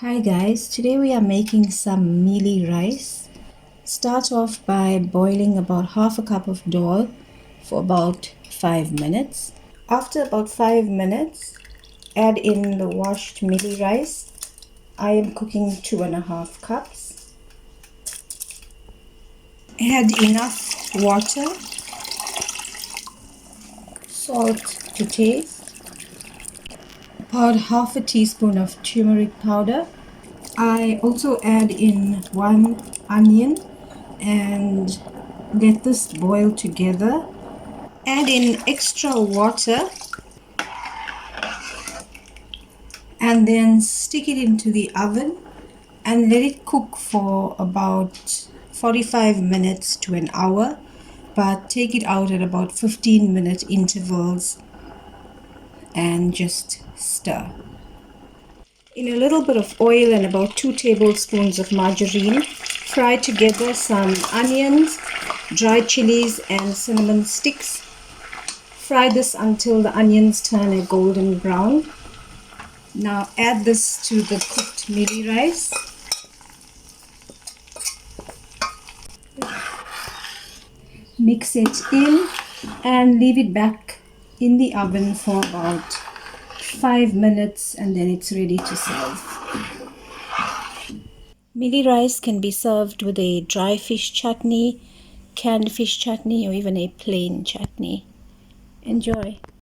Hi guys, today we are making some mealie rice. Start off by boiling about half a cup of dal for about 5 minutes. After about 5 minutes, add in the washed mealie rice. I am cooking 2.5 cups. Add enough water, salt to taste, about half a teaspoon of turmeric powder. I also add in 1 onion and let this boil together. Add in extra water and then stick it into the oven and let it cook for about 45 minutes to an hour, but take it out at about 15-minute intervals and just stir. In a little bit of oil and about 2 tablespoons of margarine, fry together some onions, dry chilies and cinnamon sticks. Fry this until the onions turn a golden brown. Now add this to the cooked mealie rice. Mix it in and leave it back in the oven for about 5 minutes and then it's ready to serve. Mealie rice can be served with a dry fish chutney, canned fish chutney, or even a plain chutney. Enjoy.